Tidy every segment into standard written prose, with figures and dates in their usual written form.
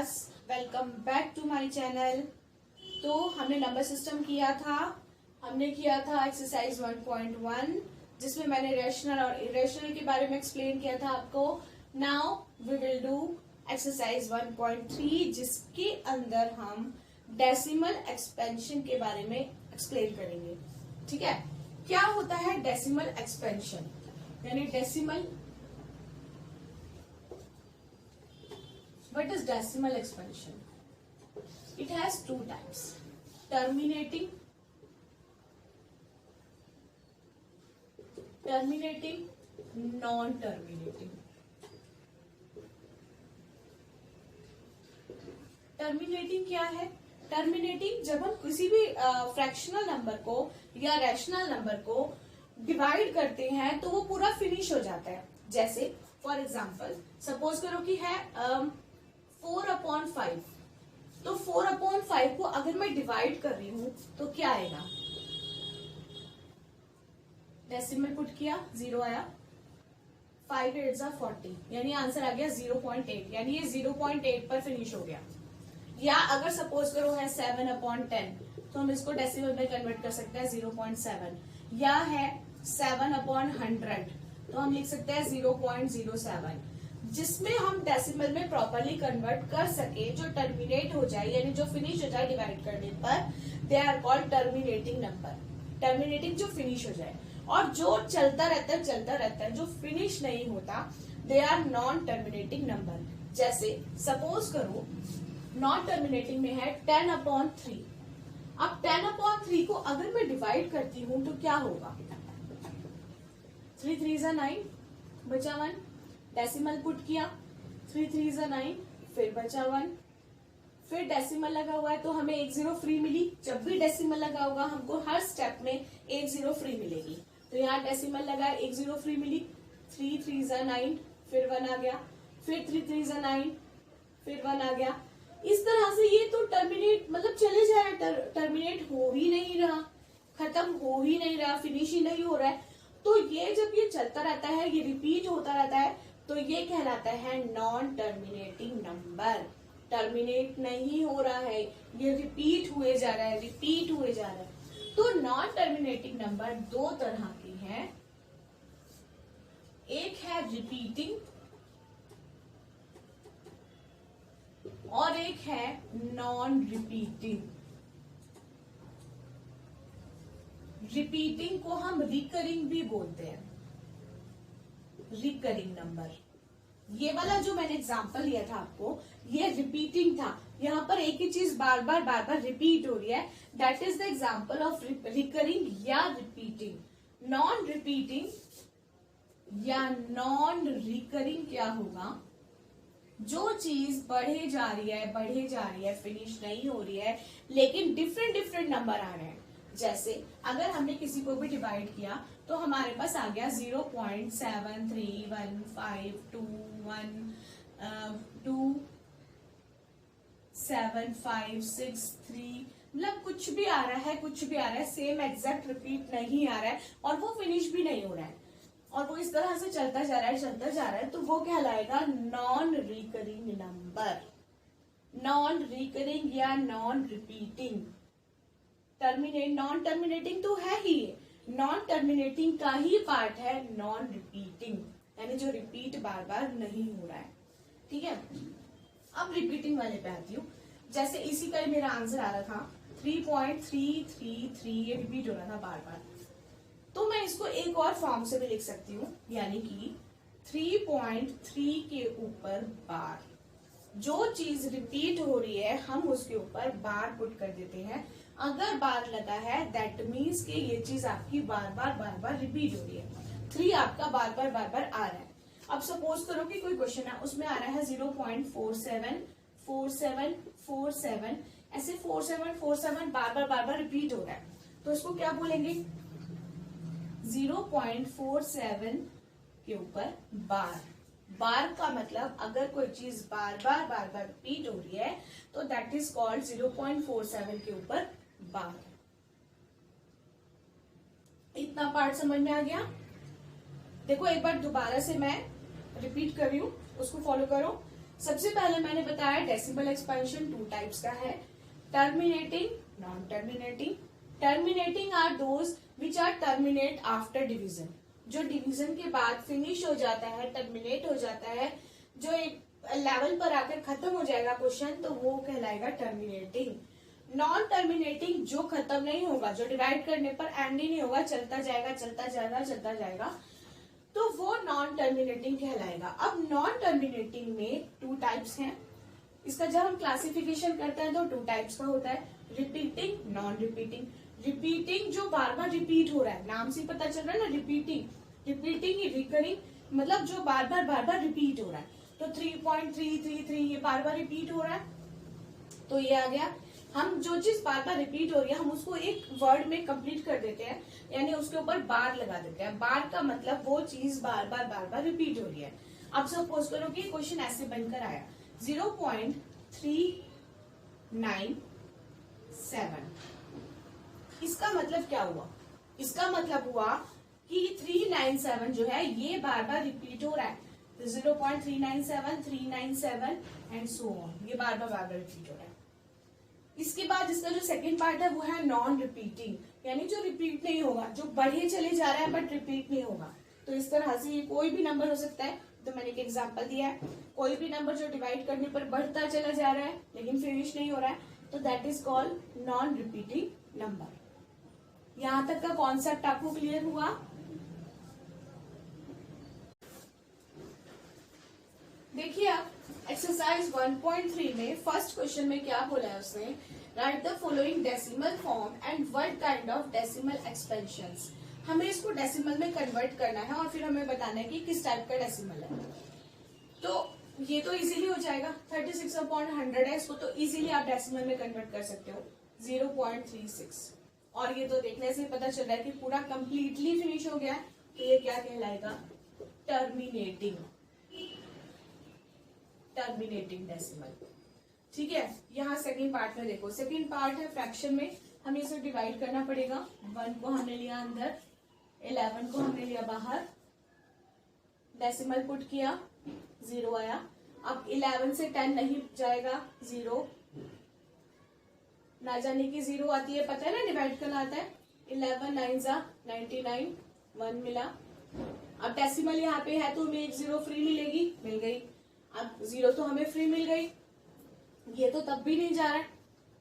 Class, welcome back to my channel. तो हमने number system किया था, एक्सरसाइज 1.1 जिसमें मैंने रेशनल और इरेशनल के बारे में एक्सप्लेन किया था आपको। Now we will do exercise 1.3 जिसके अंदर हम डेसिमल एक्सपेंशन के बारे में एक्सप्लेन करेंगे। ठीक है, क्या होता है डेसिमल एक्सपेंशन यानी decimal, what is decimal expansion? It has two types, terminating non-terminating। Terminating क्या है? टर्मिनेटिंग जब हम किसी भी फ्रैक्शनल नंबर को या रैशनल नंबर को डिवाइड करते हैं तो वो पूरा फिनिश हो जाता है। जैसे फॉर एग्जाम्पल सपोज करो कि है 4/5, तो 4/5 को अगर मैं डिवाइड कर रही हूं तो क्या आएगा? डेसिमल पुट किया, 0 आया, 5 8 40 यानी आंसर आ गया 0.8, यानी ये 0.8 पर फिनिश हो गया। या अगर सपोज करो है 7/10 तो हम इसको डेसिमल में कन्वर्ट कर सकते हैं 0.7। या है 7/100 तो हम लिख सकते हैं 0.07, जिसमें हम डेसिमल में प्रॉपरली कन्वर्ट कर सके, जो टर्मिनेट हो जाए यानी जो फिनिश हो जाए डिवाइड करने पर, they are called terminating number. Terminating जो फिनिश हो जाए, और जो चलता रहता है जो फिनिश नहीं होता, they are non terminating number. जैसे सपोज करो नॉन टर्मिनेटिंग में है 10/3। अब 10/3 को अगर मैं डिवाइड करती हूं तो क्या होगा? 3 3 9, बचा 1, डेसिमल पुट किया, 3 3 9, फिर बचा 1, फिर डेसिमल लगा हुआ है तो हमें 1 0 फ्री मिली। जब भी डेसिमल लगा होगा हमको हर स्टेप में 1 0 फ्री मिलेगी। तो यहाँ डेसिमल लगा है, 1 0 फ्री मिली, 3 3 9, फिर 1 आ गया, फिर 3 3 9, फिर 1 आ गया। इस तरह से ये तो टर्मिनेट मतलब चले जा रहा है, टर्मिनेट हो ही नहीं रहा, खत्म हो ही नहीं रहा, फिनिश ही नहीं हो रहा है। तो ये जब ये चलता रहता है, ये रिपीट होता रहता है, तो ये कहलाता है नॉन टर्मिनेटिंग नंबर। टर्मिनेट नहीं हो रहा है, ये रिपीट हुए जा रहा है। तो नॉन टर्मिनेटिंग नंबर दो तरह के हैं, एक है रिपीटिंग और एक है नॉन रिपीटिंग। रिपीटिंग को हम रिकरिंग भी बोलते हैं, रिकरिंग नंबर। ये वाला जो मैंने एग्जांपल लिया था आपको, ये रिपीटिंग था। यहाँ पर एक ही चीज बार बार रिपीट हो रही है, that is the example of recurring या रिपीटिंग। नॉन रिपीटिंग या नॉन रिकरिंग क्या होगा? जो चीज बढ़े जा रही है, फिनिश नहीं हो रही है, लेकिन डिफरेंट नंबर आ रहे हैं। जैसे अगर हमने किसी को भी डिवाइड किया तो हमारे पास आ गया 0.7315212756 मतलब कुछ भी आ रहा है, सेम एग्जैक्ट रिपीट नहीं आ रहा है और वो फिनिश भी नहीं हो रहा है, और वो इस तरह से चलता जा रहा है, तो वो कहलाएगा non recurring number. Non recurring या नॉन रिपीटिंग। नॉन टर्मिनेटिंग तो है ही, नॉन टर्मिनेटिंग का ही पार्ट है नॉन रिपीटिंग, यानी जो रिपीट बार बार नहीं हो रहा है। ठीक है, अब रिपीटिंग वाले पे आती हूँ। जैसे इसी का ही मेरा आंसर आ रहा था 3.333, ये रिपीट हो रहा था बार बार, तो मैं इसको एक और फॉर्म से भी लिख सकती हूँ, यानी कि 3.3 के ऊपर बार। जो चीज रिपीट हो रही है हम उसके ऊपर बार पुट कर देते हैं। अगर बार लगा है दैट मीन्स कि ये चीज आपकी बार बार रिपीट हो रही है। 3 आपका बार बार आ रहा है। अब सपोज करो कि कोई क्वेश्चन है, उसमें आ रहा है 0.474747, ऐसे 4747 बार बार रिपीट हो रहा है, तो इसको क्या बोलेंगे? 0.47 के ऊपर बार। बार का मतलब अगर कोई चीज बार बार रिपीट हो रही है तो दैट इज कॉल्ड 0.47 के ऊपर बार। इतना पार्ट समझ में आ गया? देखो एक बार दोबारा से मैं रिपीट कर रही हूं, उसको फॉलो करो। सबसे पहले मैंने बताया डेसिमल एक्सपेंशन 2 टाइप्स का है, terminating, non terminating. Terminating are those which are terminate after division, जो डिवीजन के बाद फिनिश हो जाता है, टर्मिनेट हो जाता है, जो एक लेवल पर आकर खत्म हो जाएगा क्वेश्चन, तो वो कहलाएगा टर्मिनेटिंग। नॉन टर्मिनेटिंग जो खत्म नहीं होगा, जो डिवाइड करने पर एंड ही नहीं होगा, चलता जाएगा चलता जाएगा चलता जाएगा, तो वो नॉन टर्मिनेटिंग कहलाएगा। अब नॉन टर्मिनेटिंग में 2 टाइप्स हैं। इसका जब हम क्लासिफिकेशन करते हैं तो 2 टाइप्स का होता है, रिपीटिंग, नॉन रिपीटिंग। रिपीटिंग जो बार बार रिपीट हो रहा है, नाम से पता चल रहा है ना, रिपीटिंग, रिपीटिंग रिकरिंग, मतलब जो बार बार रिपीट हो रहा है। तो 3.333 ये बार बार रिपीट हो रहा है, तो ये आ गया। हम जो चीज बार बार रिपीट हो रही है हम उसको एक वर्ड में कंप्लीट कर देते हैं, यानी उसके ऊपर बार लगा देते हैं। बार का मतलब वो चीज बार बार रिपीट हो रही है। अब सपोज करो कि क्वेश्चन ऐसे बनकर आया 0.397, इसका मतलब क्या हुआ? इसका मतलब हुआ कि 397 जो है ये बार बार रिपीट हो रहा है, तो 0.397, 397 एंड सो ऑन, ये बार बार रिपीट हो रहा है। इसके बाद इसका जो सेकंड पार्ट है वो है नॉन रिपीटिंग, यानी जो रिपीट नहीं होगा, जो बढ़े चले जा रहा है बट रिपीट नहीं होगा। तो इस तरह से ये कोई भी नंबर हो सकता है, तो मैंने एक एग्जांपल दिया है, कोई भी नंबर जो डिवाइड करने पर बढ़ता चला जा रहा है लेकिन फिनिश नहीं हो रहा है, तो that is called non repeating number. यहां तक का कॉन्सेप्ट आपको क्लियर हुआ? देखिए आप एक्सरसाइज 1.3 में फर्स्ट क्वेश्चन में क्या बोला है उसने, right the following decimal form and what kind of decimal expansions. हमें इसको डेसिमल में कन्वर्ट करना है और फिर हमें बताना है कि किस टाइप का डेसिमल है। तो ये तो इजीली हो जाएगा, 36/100 है, इसको तो इजीली आप डेसिमल में कन्वर्ट कर सकते हो 0.36, और ये तो देखने से पता चल रहा है कि पूरा कंप्लीटली फिनिश हो गया है, तो ये क्या कहलाएगा? Terminating, terminating decimal. ठीक है, यहाँ सेकंड पार्ट में देखो, सेकंड पार्ट है फ्रैक्शन में, हमें इसे डिवाइड करना पड़ेगा। 1 को हमने लिया अंदर, 11 को हमने लिया बाहर, डेसिमल पुट किया, 0 आया। अब 11 से 10 नहीं जाएगा, 0 ना जाने की 0 आती है, पता है ना डिवाइड करना आता है। 11 9 99, 1 मिला। अब डेसिमल यहाँ पे है तो हमें एक 0 फ्री मिलेगी, मिल गई। अब 0 तो हमें फ्री मिल गई, ये तो तब भी नहीं जा रहा है,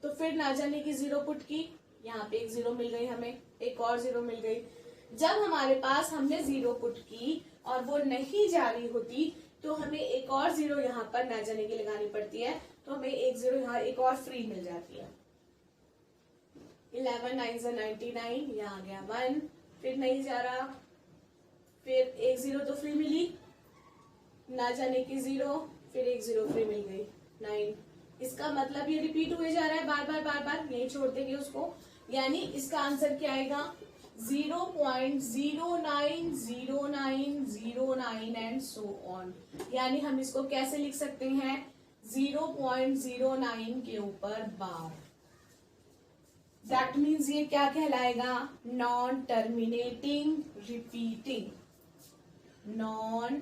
तो फिर ना जाने की 0 पुट की, यहाँ पे एक 0 मिल गई, हमें एक और 0 मिल गई। जब हमारे पास हमने 0 पुट की और वो नहीं जा रही होती तो हमें एक और 0 यहाँ पर ना जाने की लगानी पड़ती है, तो हमें एक 0 यहाँ एक और फ्री मिल जाती है। 11 9 99, यहाँ आ गया 1, फिर नहीं जा रहा, फिर एक 0 तो फ्री मिली, ना जाने की 0, फिर एक 0 फ्री मिल गई, 9। इसका मतलब ये रिपीट हुए जा रहा है बार बार, नहीं छोड़ देंगे उसको, यानी इसका आंसर क्या आएगा? 0.090909 एंड सो ऑन। यानी हम इसको कैसे लिख सकते हैं? 0.09 के ऊपर बार। दैट मीन्स ये क्या कहलाएगा? Non terminating repeating, non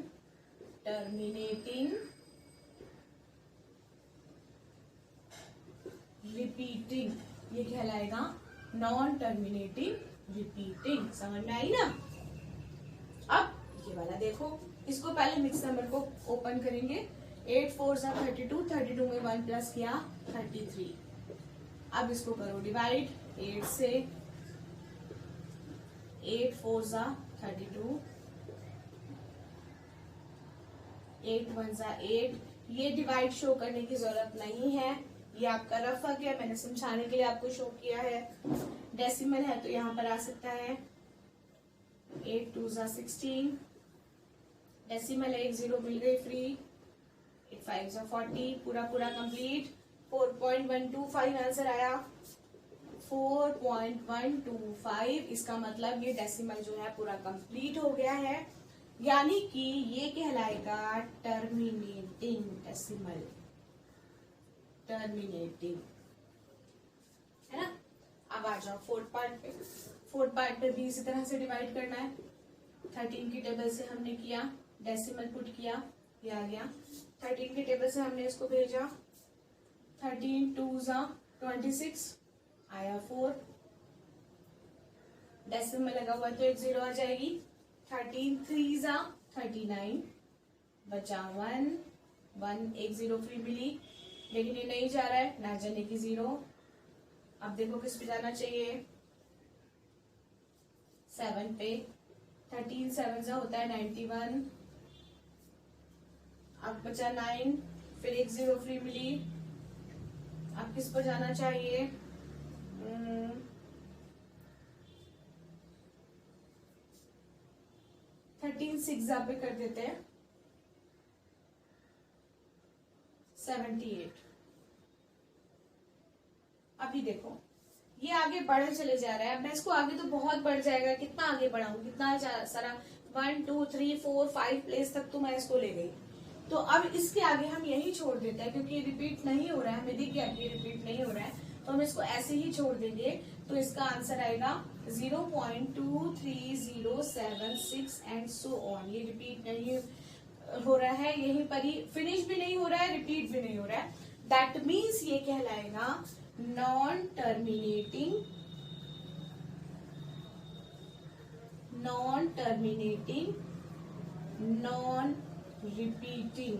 terminating repeating, ये कहलाएगा नॉन टर्मिनेटिंग रिपीटिंग। समझ में आई ना? अब ये वाला देखो, इसको पहले मिक्स नंबर को ओपन करेंगे। 8 4 32, 32 में 1 प्लस किया 33। अब इसको करो डिवाइड 8 से, 8 4 32, 8 1 8। ये डिवाइड शो करने की जरूरत नहीं है, ये आपका रफ वर्क है, मैंने समझाने के लिए आपको शो किया है। डेसिमल है तो यहाँ पर आ सकता है 8 2 16, डेसिमल है, एक 0 मिल गई फ्री, 8 5 40, पूरा कंप्लीट। 4.125 आंसर आया, 4.125। इसका मतलब ये डेसिमल जो है पूरा कंप्लीट हो गया है, यानी कि ये कहलाएगा टर्मिनेटिंग डेसिमल, टर्मिनेटिंग, है ना? अब आ जाओ फोर्थ पार्ट पे। फोर्थ पार्ट पे भी इसी तरह से डिवाइड करना है। 13 की टेबल से हमने किया, डेसिमल पुट किया, ये आ गया। 13 के टेबल से हमने इसको भेजा, 13 2 जा 26 आया 4, डेसिमल में लगा हुआ तो एक 0 आ जाएगी। 13 3 जा 39 बचा 1 1, एक 0 फ्री मिली, लेकिन ये नहीं जा रहा है, ना जाने की 0। अब देखो किस पे जाना चाहिए, 7 पे। 13 7 जा होता है 91, अब बचा 9, फिर एक 0 फ्री मिली। अब किस पर जाना चाहिए, 13 6 जा पे कर देते हैं 78। अभी देखो ये आगे बढ़े चले जा रहा है, अब मैं इसको आगे तो बहुत बढ़ जाएगा, कितना आगे बढ़ाऊं, कितना सारा 1 2 3 4 5 प्लेस तक तो मैं इसको ले गई। तो अब इसके आगे हम यही छोड़ देते हैं, क्योंकि ये रिपीट नहीं हो रहा है, हमें दिख गया कि रिपीट नहीं हो रहा है, तो हम इसको ऐसे ही छोड़ देंगे। तो इसका आंसर आएगा 0.23076 एंड सो ऑन। ये रिपीट नहीं हो रहा है, यहीं पर ही फिनिश भी नहीं हो रहा है, रिपीट भी नहीं हो रहा है। दैट मीन्स ये कहलाएगा non terminating non repeating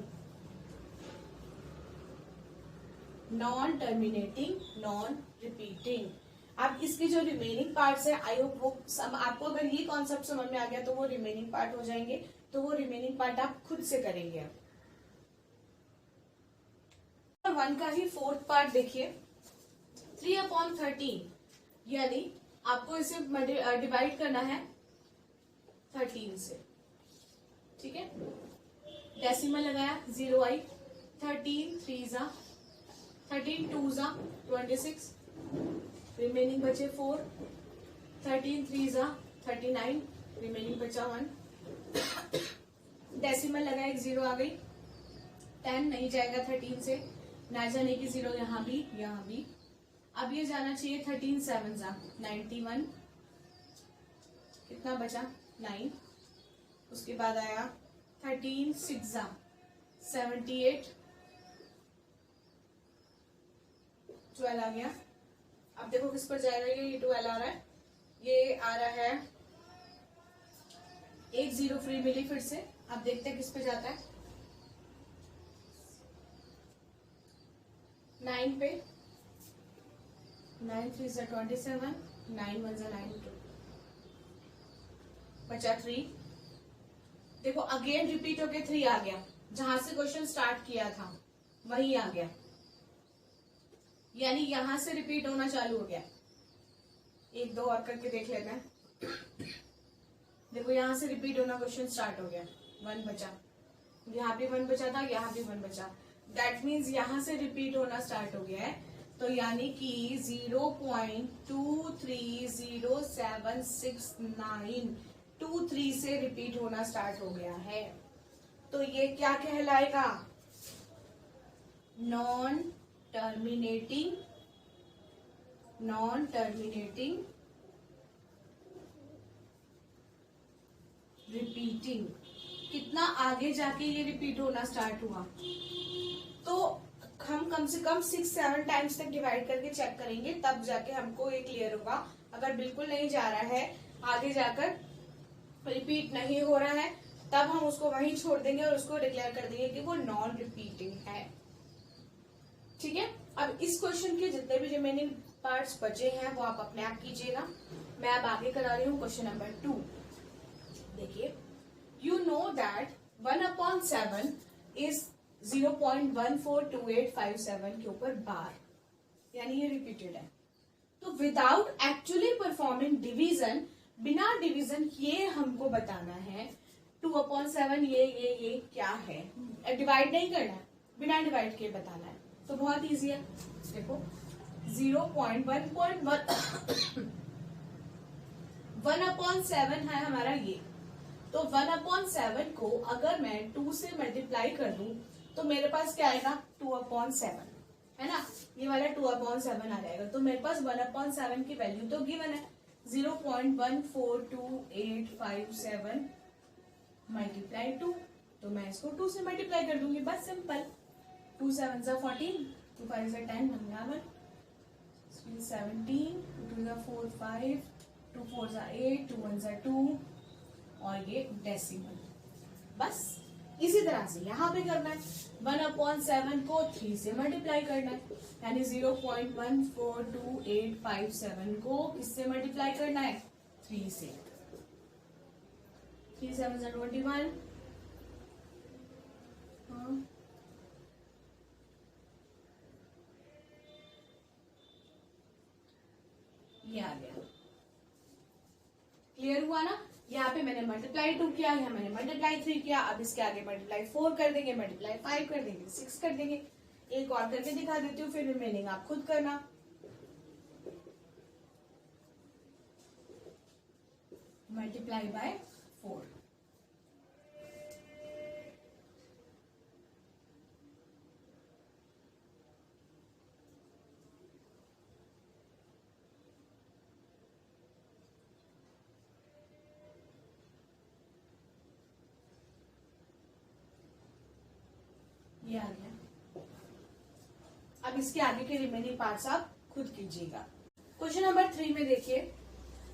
non terminating non repeating. अब इसके जो रिमेनिंग पार्ट्स है, आई होप वो सब आपको, अगर ये कॉन्सेप्ट समझ में आ गया तो वो रिमेनिंग पार्ट हो जाएंगे, तो वो रिमेनिंग पार्ट आप खुद से करेंगे। अब 1 का ही फोर्थ पार्ट देखिए, 3/13, यानी आपको इसे डिवाइड करना है 13 से, ठीक है। डेसिमल लगाया 0 आई, 13 3 जा 13 2 जा 26, रिमेनिंग बचे 4, 13 3 जा 39, रिमेनिंग बचा 1, डेसिमल लगाया एक 0 आ गई, 10 नहीं जाएगा 13 से, ना जाने की 0 यहाँ भी यहाँ भी। अब ये जाना चाहिए 13 7 जा 91, कितना बचा 9, उसके बाद आया 13 6 जा 78, 12 आ गया। अब देखो किस पर जाएगा, ये 12 आ रहा है, ये आ रहा है, एक 0 फ्री मिली फिर से। अब देखते हैं किस पे जाता है, 9 पे, 9 3 27, 9 1 9 बचा 3। देखो अगेन रिपीट होके 3 आ गया, जहां से क्वेश्चन स्टार्ट किया था वही आ गया, यानी यहां से रिपीट होना चालू हो गया। एक दो और करके देख लेते हैं। देखो यहां से रिपीट होना क्वेश्चन स्टार्ट हो गया, 1 बचा, यहाँ भी 1 बचा था, यहाँ भी 1 बचा, दैट मीन्स यहां से रिपीट होना स्टार्ट हो गया है। तो यानी कि 0.23076923 से रिपीट होना स्टार्ट हो गया है। तो ये क्या कहलाएगा, नॉन टर्मिनेटिंग रिपीटिंग। कितना आगे जाके ये रिपीट होना स्टार्ट हुआ, तो हम कम से कम 6-7 टाइम्स तक डिवाइड करके चेक करेंगे, तब जाके हमको ये क्लियर होगा। अगर बिल्कुल नहीं जा रहा है, आगे जाकर रिपीट नहीं हो रहा है, तब हम उसको वहीं छोड़ देंगे और उसको डिक्लेयर कर देंगे कि वो नॉन रिपीटिंग है, ठीक है। अब इस क्वेश्चन के जितने भी रिमेनिंग पार्ट्स बचे हैं वो आप अपने आप कीजिएगा। मैं अब आगे करा रही हूँ क्वेश्चन नंबर 2। देखिए, यू नो दैट 1/7 इज 0.142857 के ऊपर बार, यानी ये रिपीटेड है। तो विदाउट एक्चुअली परफॉर्मिंग डिवीजन, बिना डिवीजन किए हमको बताना है 2/7 ये क्या है। डिवाइड नहीं करना है, बिना डिवाइड किए बताना है, तो बहुत इजी है। देखो 1/7 है हमारा ये, तो 1/7 को अगर मैं 2 से मल्टीप्लाई कर दूं तो मेरे पास क्या आएगा, 2/7 है ना, ये वाला 2/7 आ जाएगा। तो मेरे पास 1/7 की वैल्यू तो गिवन है 0.142857 मल्टीप्लाई 2, तो मैं इसको 2 से मल्टीप्लाई कर दूंगी, बस सिंपल। 2 7 सा 14, 2 5 सा 10, 11, 17, 2 सा 4 5, 2 4 सा 8, 2 1 सा 2, और ये डेसिमल। बस इसी तरह से यहाँ पे करना है। 1/7 को 3 से मल्टीप्लाई करना है, यानी 0.14287 को किससे मल्टीप्लाई करना है? 3 से। 3 7 21, ये आ गया। क्लियर हुआ ना? यहाँ पे मैंने मल्टीप्लाई 2 किया, यहाँ मैंने मल्टीप्लाई 3 किया। अब इसके आगे मल्टीप्लाई 4 कर देंगे, मल्टीप्लाई 5 कर देंगे, 6 कर देंगे। एक और करके दिखा देती हूँ, फिर रिमेनिंग आप खुद करना। मल्टीप्लाई बाय 4, ये आ गया। अब इसके आगे के रिमेनिंग पार्ट्स आप खुद कीजिएगा। क्वेश्चन नंबर 3 में देखिए,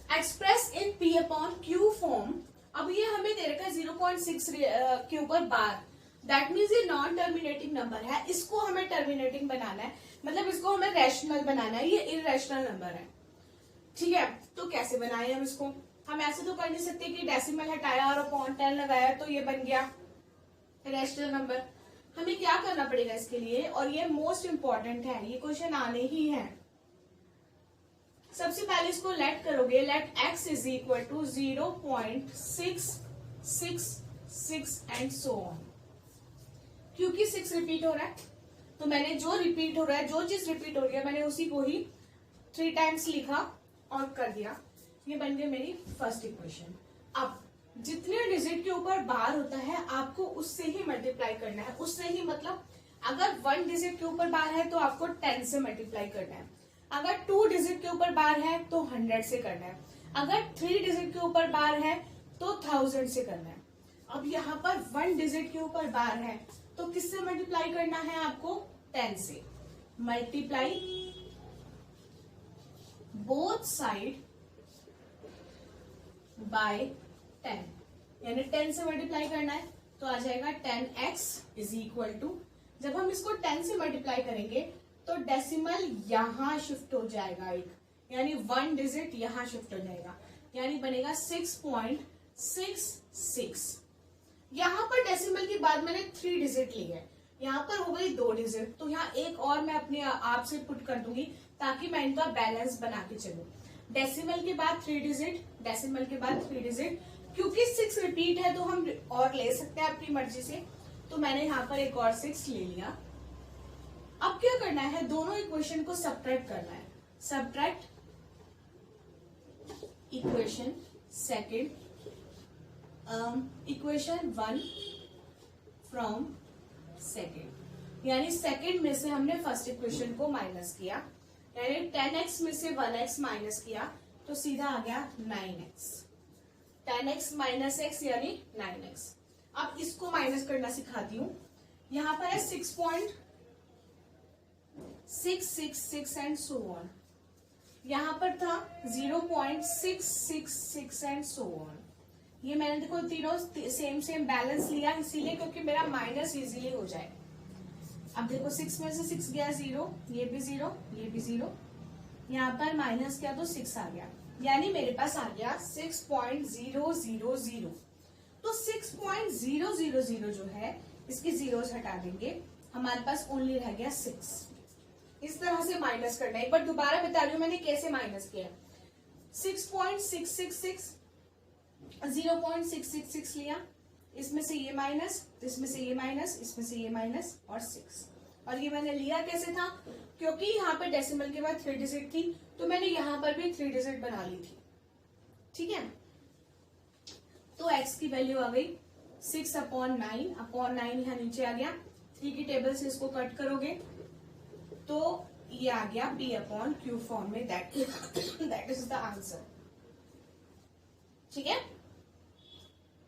express in P upon Q form. अब ये हमें दे रखा है 0.6 Q पर बार, दैट मीन्स ये नॉन टर्मिनेटिंग नंबर है। इसको हमें टर्मिनेटिंग बनाना है, मतलब इसको हमें रैशनल बनाना है। ये इररेशनल नंबर है, ठीक है। तो कैसे बनाए हम इसको? हम ऐसे तो कर नहीं सकते कि डेसिमल हटाया और अपॉन 10 लगाया तो ये बन गया रैशनल नंबर। हमें क्या करना पड़ेगा इसके लिए, और ये मोस्ट इंपॉर्टेंट है, ये क्वेश्चन आने ही है। सबसे पहले इसको लेट करोगे, let x is equal to 0.666 and so on. क्योंकि 6 रिपीट हो रहा है, तो मैंने जो रिपीट हो रहा है, जो चीज रिपीट हो रही है, मैंने उसी को ही 3 टाइम्स लिखा और कर दिया। ये बन गई मेरी फर्स्ट इक्वेशन। अब जितने डिजिट के ऊपर बार होता है आपको उससे ही मल्टीप्लाई करना है। उससे ही मतलब अगर 1 डिजिट के ऊपर बार है तो आपको 10 से मल्टीप्लाई करना है। अगर 2 डिजिट के ऊपर बार है तो 100 से करना है। अगर 3 डिजिट के ऊपर बार है तो 1000 से करना है। अब यहाँ पर 1 डिजिट के ऊपर बार है तो किससे मल्टीप्लाई करना है आपको? 10 से। मल्टीप्लाई बोथ साइड बाय 10, यानी 10 से मल्टीप्लाई करना है तो आ जाएगा 10x इज इक्वल टू, जब हम इसको 10 से मल्टीप्लाई करेंगे तो डेसिमल यहां शिफ्ट हो जाएगा एक, यानी 1 डिजिट यहां शिफ्ट हो जाएगा, यानी बनेगा 6.66। यहां पर डेसिमल के बाद मैंने 3 डिजिट ली है, यहाँ पर हो गई 2 डिजिट, तो यहाँ एक और मैं अपने आप से पुट कर दूंगी ताकि मैं इनका बैलेंस बना के चलूं। डेसिमल के बाद 3 डिजिट, डेसिमल के बाद 3 डिजिट। क्योंकि 6 रिपीट है तो हम और ले सकते हैं अपनी मर्जी से, तो मैंने यहाँ पर एक और 6 ले लिया। अब क्या करना है? दोनों इक्वेशन को सब्ट्रैक्ट करना है। Subtract equation second, equation 1 from second, यानी सेकेंड में से हमने फर्स्ट इक्वेशन को माइनस किया, यानी 10x में से 1x माइनस किया तो सीधा आ गया 9x। 10x माइनस x यानी 9x। अब इसको माइनस करना सिखाती हूँ। यहाँ पर है 6.666 एंड सो ऑन। यहाँ पर था 0.666 एंड सो ऑन। ये मैंने देखो तीनों सेम बैलेंस लिया इसीलिए क्योंकि मेरा माइनस इजीली हो जाए। अब देखो 6 में से 6 गया 0, ये भी 0, ये भी 0, यहाँ पर माइनस किया तो 6 आ गया, यानी मेरे पास आ गया 6.000। तो 6.000 जो है इसके जीरोस हटा देंगे, हमारे पास ओनली रह गया 6। इस तरह से माइनस करना है। एक बार दोबारा बता रही हूँ मैंने कैसे माइनस किया। 6.666 0.666 लिया, इसमें से ये माइनस, इसमें से ये माइनस, इसमें से ये माइनस और 6। और ये मैंने लिया कैसे था? क्योंकि यहाँ पर डेसिमल के बाद 3 डिजिट थी तो मैंने यहाँ पर भी 3 डिजिट बना ली थी, ठीक है। तो x की वैल्यू आ गई 6/9, अपॉन 9 यहाँ नीचे आ गया। 3 की टेबल से इसको कट करोगे तो ये आ गया P/Q फॉर्म में, दैट इज द आंसर, ठीक है।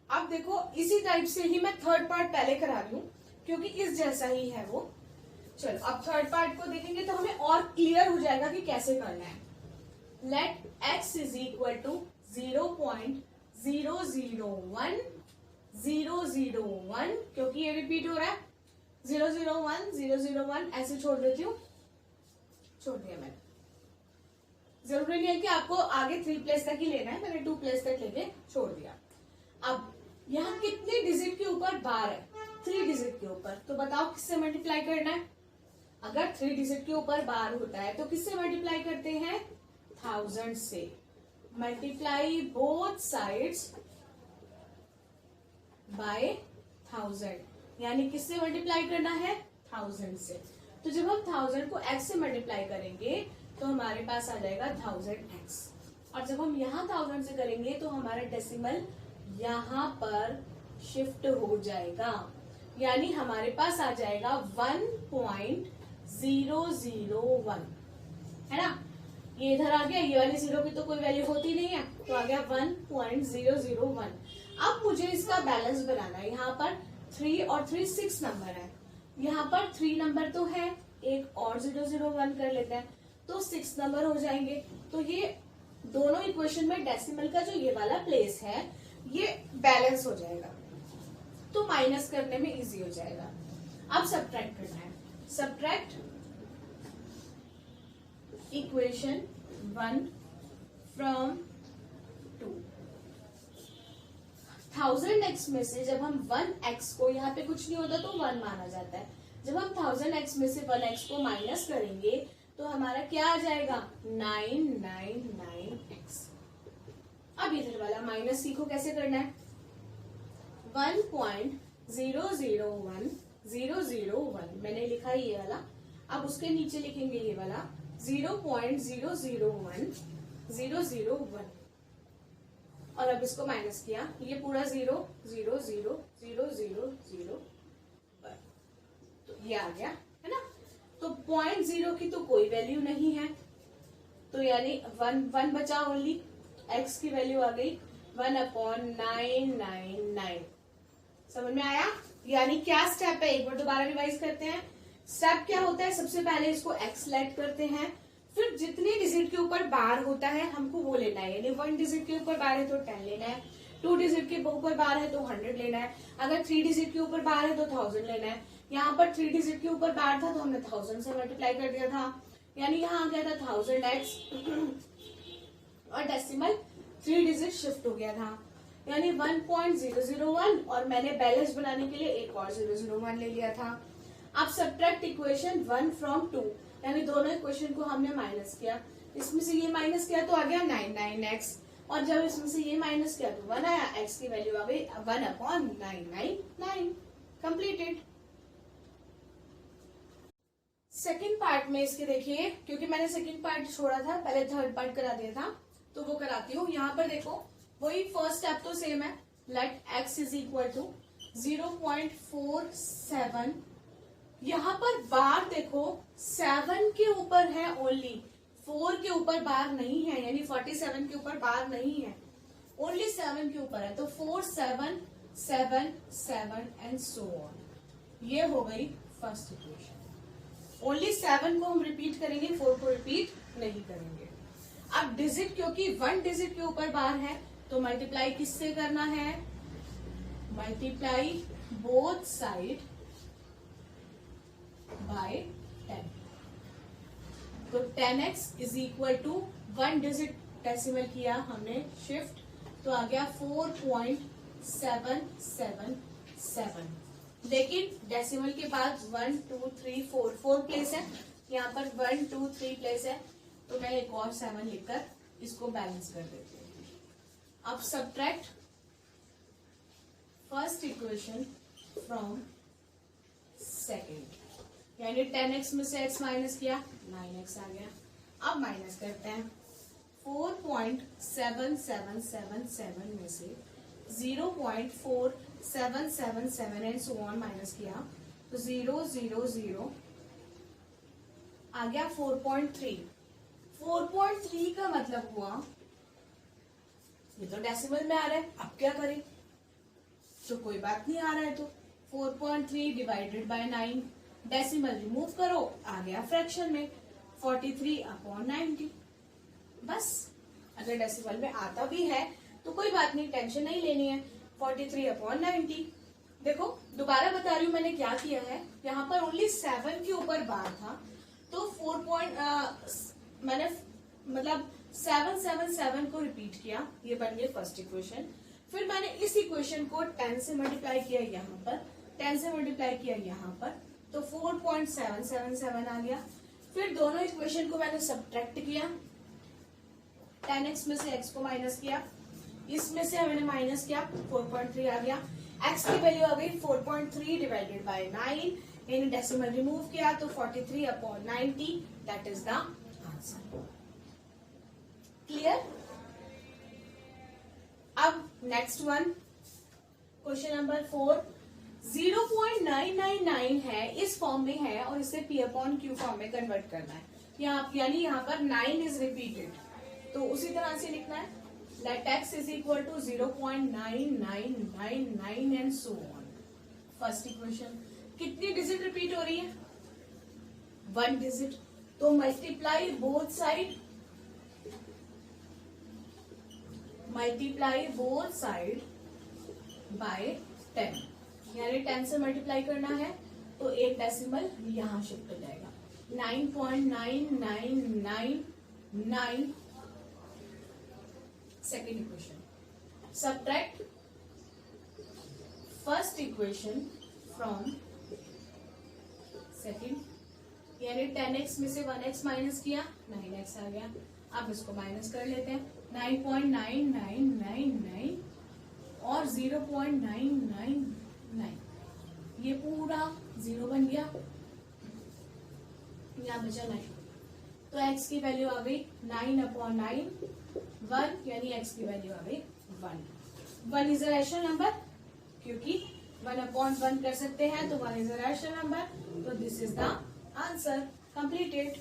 अब अब देखो इसी टाइप से ही मैं थर्ड पार्ट पहले करा रही हूँ क्योंकि इस जैसा ही है वो। चलो अब थर्ड पार्ट को देखेंगे तो हमें और क्लियर हो जाएगा कि कैसे करना है। Let x is equal to 0.001 क्योंकि ये रिपीट हो रहा है 001 ऐसे छोड़ देती हूँ, छोड़ दिया मैंने। जरूरी नहीं है कि आपको आगे 3 प्लेस तक ही लेना है, मैंने 2 प्लेस तक लेके छोड़ दिया। अब यहाँ कितने डिजिट के ऊपर बार है? 3 डिजिट के ऊपर। तो बताओ किससे मल्टीप्लाई करना है? अगर 3 डिजिट के ऊपर बार होता है तो किससे मल्टीप्लाई करते हैं? 1000 से। मल्टीप्लाई बोथ साइड्स बाय 1000, यानी किससे मल्टीप्लाई करना है? 1000 से। तो जब हम 1000 को x से मल्टीप्लाई करेंगे तो हमारे पास आ जाएगा 1000x, और जब हम यहाँ 1000 से करेंगे तो हमारा डेसिमल यहाँ पर शिफ्ट हो जाएगा, यानी हमारे पास आ जाएगा 1.001, है ना। ये इधर आ गया, ये वाली 0 की तो कोई वैल्यू होती नहीं है, तो आ गया 1.001। अब मुझे इसका बैलेंस बनाना है। यहाँ पर 3 और 3 6 नंबर है, यहाँ पर 3 नंबर तो है, एक और 001 कर लेते हैं तो 6 नंबर हो जाएंगे। तो ये दोनों इक्वेशन में डेसिमल का जो ये वाला प्लेस है ये बैलेंस हो जाएगा, तो माइनस करने में इजी हो जाएगा। अब सब्ट्रैक्ट करना है। Subtract equation 1 from 2। 1000x में से जब हम 1x को, यहाँ पे कुछ नहीं होता तो 1 माना जाता है, जब हम 1000x में से 1x को माइनस करेंगे तो हमारा क्या आ जाएगा? 999x। अब इधर वाला माइनस सीखो कैसे करना है। 1.001 मैंने लिखा है ये वाला, अब उसके नीचे लिखेंगे ये वाला 0.001 और अब इसको माइनस किया, ये पूरा 0 0 0 0 0 0 तो ये आ गया, है ना। तो 0.0 की तो कोई वैल्यू नहीं है, तो यानी 1 बचा ओनली, x की वैल्यू आ गई 1/999। समझ में आया? यानी क्या स्टेप है, एक बार दोबारा रिवाइज करते हैं। स्टेप क्या होता है? सबसे पहले इसको x लेट करते हैं, फिर जितने डिजिट के ऊपर बार होता है हमको वो लेना है, यानी 1 डिजिट के ऊपर बार है तो 10 लेना है, 2 डिजिट के ऊपर बार है तो 100 लेना है, अगर 3 डिजिट के ऊपर बार है तो 1000 लेना है। यहाँ पर 3 डिजिट के ऊपर बार था तो हमने 1000 से मल्टीप्लाई कर दिया था, यानी यहाँ आ गया था 1000x और डेसिमल 3 डिजिट शिफ्ट हो गया था, यानी 1.001, और मैंने बैलेंस बनाने के लिए एक और 001 ले लिया था। अब सब्ट्रैक्ट इक्वेशन 1 फ्रॉम 2, यानी दोनों इक्वेशन को हमने माइनस किया, इसमें से ये माइनस किया तो आ गया 99x, और जब इसमें से ये माइनस किया तो 1 आया, x की वैल्यू आ गई 1/999। कंप्लीटेड। सेकेंड पार्ट में इसके देखिए, क्योंकि मैंने सेकेंड पार्ट छोड़ा था, पहले थर्ड पार्ट करा दिया था तो वो कराती हूँ। यहाँ पर देखो वही फर्स्ट स्टेप तो सेम है। Let x is equal to 0.47, यहाँ पर बार देखो 7 के ऊपर है ओनली, 4 के ऊपर बार नहीं है, यानी 47 के ऊपर बार नहीं है, ओनली 7 के ऊपर है, तो 4 7 7 7 एंड सो ऑन। ये हो गई फर्स्ट इक्वेशन। ओनली 7 को हम रिपीट करेंगे, 4 को रिपीट नहीं करेंगे। अब डिजिट, क्योंकि 1 डिजिट के ऊपर बार है तो मल्टीप्लाई किससे करना है? Multiply both side by 10। तो 10x is equal to 1 digit decimal किया हमने शिफ्ट, तो आ गया 4.777। लेकिन डेसिमल के बाद 1 2 3 4 प्लेस है, यहाँ पर 1 2 3 प्लेस है, तो मैं एक और 7 लिखकर इसको बैलेंस कर देती हूँ। अब subtract first equation from second, यानी 10x में से x माइनस किया 9x आ गया। अब माइनस करते हैं, 4.7777 में से 0.4777 एंड सो ऑन माइनस किया तो 0 0 0 आ गया 4.3। 4.3 का मतलब हुआ, ये तो डेसिमल में आ रहा है, अब क्या करें? तो कोई बात नहीं आ रहा है तो 4.3 डिवाइडेड बाय 9, डेसिमल रिमूव करो, आ गया फ्रैक्शन में 43/90। बस अगर डेसिमल में आता भी है तो कोई बात नहीं, टेंशन नहीं लेनी है। 43/90। देखो दोबारा बता रही हूँ मैंने क्या किया है, यहाँ पर ओनली 7 के ऊपर बार था तो 4 मैंने मतलब 777 को रिपीट किया, ये बन गई फर्स्ट इक्वेशन। फिर मैंने इस इक्वेशन को 10 से मल्टीप्लाई किया यहाँ पर, 10 से मल्टीप्लाई किया यहाँ पर, तो 4.777 आ गया। फिर दोनों इक्वेशन को मैंने सब्ट्रैक्ट किया, 10x में से x को माइनस किया, इसमें से मैंने माइनस किया, 4.3 आ गया। x की वैल्यू आ गई 4.3 डिवाइडेड बाय 9, यानी डेसिमल रिमूव किया तो 43/90, that is the answer. Clear? अब नेक्स्ट वन, क्वेश्चन नंबर 4, 0.999 है, इस फॉर्म में है और इसे P/Q फॉर्म में कन्वर्ट करना है। यानी यहाँ पर 9 इज रिपीटेड, तो उसी तरह से लिखना है, let x is equal to 0.9999 and so on. First equation कितनी डिजिट रिपीट हो रही है? 1 डिजिट, तो multiply both side, multiply both side by 10, यानी 10 से मल्टीप्लाई करना है तो एक डेसिमल यहां शिफ्ट हो जाएगा, 9.9999। Second equation, subtract first equation from second, यानी 10x में से 1x माइनस किया, 9x आ गया। अब इसको माइनस कर लेते हैं, 9.9999 और 0.999, ये पूरा 0 बन गया, यहाँ बचा 9, तो x की वैल्यू आ गई 9/9, 1, यानी x की वैल्यू आ गई 1। 1 इज अ रैशनल नंबर, क्योंकि 1/1 कर सकते हैं तो 1 इज अ रैशनल नंबर, तो this is the answer completed.